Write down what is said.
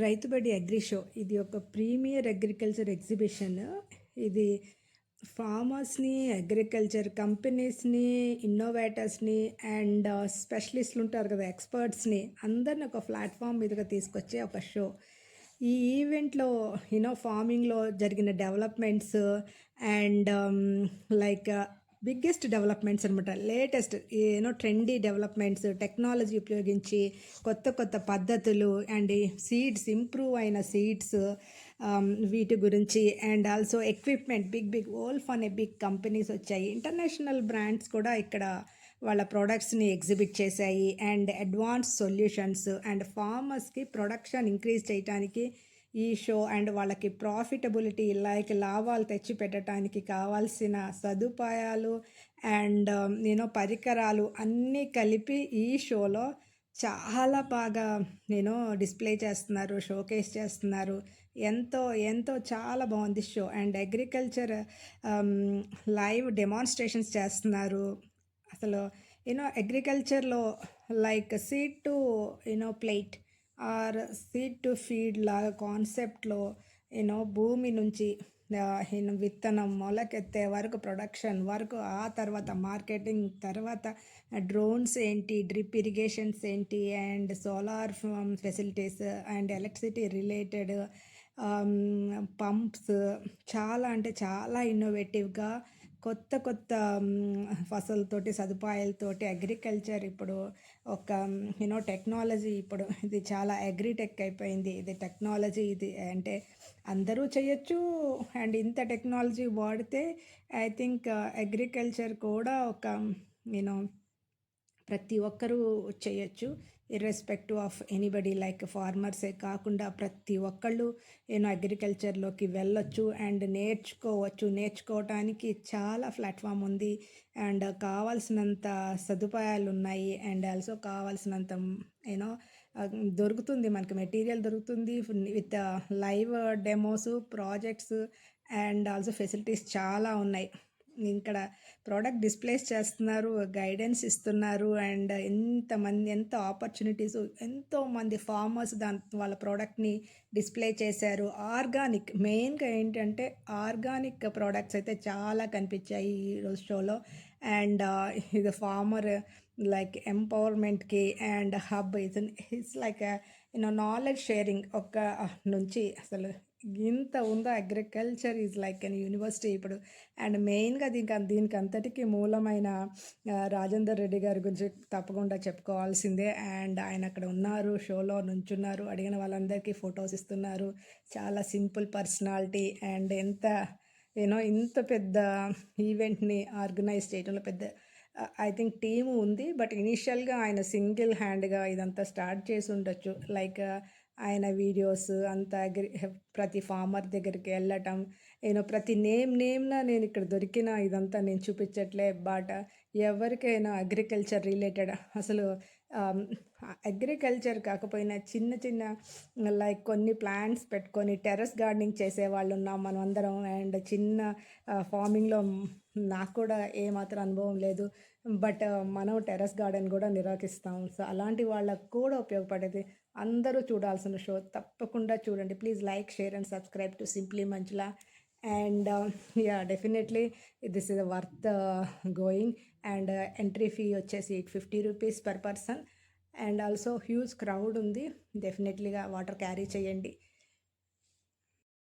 Rythu Badi agri show ఇది ఒక premier agriculture exhibition. ఇది ఫార్మర్స్‌ని, అగ్రికల్చర్ కంపెనీస్‌ని, ఇన్నోవేటర్స్‌ని అండ్ స్పెషలిస్ట్‌లు ఉంటారు కదా! ఎక్స్‌పర్ట్స్‌ని అందరిని ఒక ప్లాట్‌ఫార్మ్ మీదకి తీసుకొచ్చే ఒక షో. ఈ ఈవెంట్‌లో ఫార్మింగ్‌లో జరిగిన developments and like biggest developments అనమాట. లేటెస్ట్ ట్రెండీ డెవలప్‌మెంట్స్, టెక్నాలజీ ఉపయోగించి కొత్త కొత్త పద్ధతులు అండ్ సీడ్స్, ఇంప్రూవ్ అయిన సీడ్స్, వీటి గురించి and also equipment big wolf అనే బిగ్ కంపెనీస్ వచ్చాయి. ఇంటర్నేషనల్ బ్రాండ్స్ కూడా ఇక్కడ వాళ్ళ ప్రొడక్ట్స్‌ని ఎగ్జిబిట్ చేశాయి. అండ్ అడ్వాన్స్ సొల్యూషన్స్ అండ్ ఫార్మర్స్‌కి ప్రొడక్షన్ ఇంక్రీజ్ చేయటానికి ఈ షో అండ్ వాళ్ళకి ప్రాఫిటబిలిటీ లైక్ లాభాలు తెచ్చిపెట్టడానికి కావాల్సిన సదుపాయాలు అండ్ పరికరాలు అన్నీ కలిపి ఈ షోలో చాలా బాగా డిస్ప్లే చేస్తున్నారు, షోకేస్ చేస్తున్నారు. ఎంతో ఎంతో చాలా బాగుంది show. And agriculture live demonstrations చేస్తున్నారు. అసలు అగ్రికల్చర్లో like seed to plate or seed to feed లాగా కాన్సెప్ట్లో భూమి నుంచి విత్తనం మొలకెత్తే వరకు, ప్రొడక్షన్ వరకు, ఆ తర్వాత మార్కెటింగ్, తర్వాత డ్రోన్స్ ఏంటి, డ్రిప్ ఇరిగేషన్స్ ఏంటి and solar facilities and electricity related pumps, చాలా అంటే చాలా ఇన్నోవేటివ్గా కొత్త కొత్త ఫసలుతోటి, సదుపాయాలతోటి అగ్రికల్చర్ ఇప్పుడు ఒక టెక్నాలజీ, ఇప్పుడు ఇది చాలా అగ్రిటెక్ అయిపోయింది. ఇది టెక్నాలజీ, ఇది అంటే అందరూ చేయొచ్చు. అండ్ ఇంత టెక్నాలజీ వాడితే ఐ థింక్ అగ్రికల్చర్ కూడా ఒక యూనో ప్రతి ఒక్కరూ చేయొచ్చు. ఇర్రెస్పెక్టివ్ ఆఫ్ ఎనీబడి, లైక్ ఫార్మర్సే కాకుండా ప్రతి ఒక్కళ్ళు అగ్రికల్చర్లోకి వెళ్ళొచ్చు అండ్ నేర్చుకోవచ్చు. నేర్చుకోవటానికి చాలా ప్లాట్ఫామ్ ఉంది అండ్ కావాల్సినంత సదుపాయాలు ఉన్నాయి అండ్ ఆల్సో కావాల్సినంత యూనో దొరుకుతుంది, మనకి మెటీరియల్ దొరుకుతుంది with live demos, projects and also facilities చాలా ఉన్నాయి. ఇక్కడ ప్రోడక్ట్ డిస్ప్లేస్ చేస్తున్నారు, గైడెన్స్ ఇస్తున్నారు అండ్ ఎంత ఆపర్చునిటీస్, ఎంతోమంది ఫార్మర్స్ వాళ్ళ ప్రోడక్ట్ని డిస్ప్లే చేశారు. ఆర్గానిక్ మెయిన్గా ఏంటంటే ఆర్గానిక్ ప్రోడక్ట్స్ అయితే చాలా కనిపించాయి ఈరోజు షోలో. అండ్ ఇది ఫార్మర్ లైక్ ఎంపవర్మెంట్కి and hub it's like knowledge sharing ఒక నుంచి అసలు ఇంత ఉందో. Agriculture is like an university ఇప్పుడు. అండ్ మెయిన్గా దీనికి అంతటికీ మూలమైన రాజేందర్ రెడ్డి గారి గురించి తప్పకుండా చెప్పుకోవాల్సిందే. అండ్ ఆయన అక్కడ ఉన్నారు, షోలో నుంచున్నారు, అడిగిన వాళ్ళందరికీ ఫొటోస్ ఇస్తున్నారు. చాలా సింపుల్ పర్సనాలిటీ అండ్ ఇంత పెద్ద ఈవెంట్ని ఆర్గనైజ్ చేయడంలో పెద్ద ఐ థింక్ టీము ఉంది. బట్ ఇనీషియల్గా ఆయన సింగిల్ హ్యాండ్గా ఇదంతా స్టార్ట్ చేసి ఉండొచ్చు. లైక్ ఆయన వీడియోస్ అంతా ప్రతి ఫార్మర్ దగ్గరికి వెళ్ళటం, ప్రతి నేమ్న నేను ఇక్కడ దొరికిన ఇదంతా నేను చూపించట్లే. బట్ ఎవరికైనా అగ్రికల్చర్ రిలేటెడ్, అసలు అగ్రికల్చర్ కాకపోయినా చిన్న చిన్న లైక్ కొన్ని ప్లాంట్స్ పెట్టుకొని టెర్రస్ గార్డెనింగ్ చేసేవాళ్ళు ఉన్నాం మనం అందరం. అండ్ చిన్న ఫార్మింగ్లో నాకు కూడా ఏమాత్రం అనుభవం లేదు. బట్ మనం టెర్రస్ గార్డెన్ కూడా నిర్వహిస్తాం. సో అలాంటి వాళ్ళకు కూడా ఉపయోగపడేది. అందరూ చూడాల్సిన షో, తప్పకుండా చూడండి. Please like, share and subscribe to simply Manjula. And yeah, definitely this is worth going. And entry fee వచ్చేసి 850 rupees per person. And also huge crowd ఉంది. డెఫినెట్లీగా వాటర్ క్యారీ చేయండి.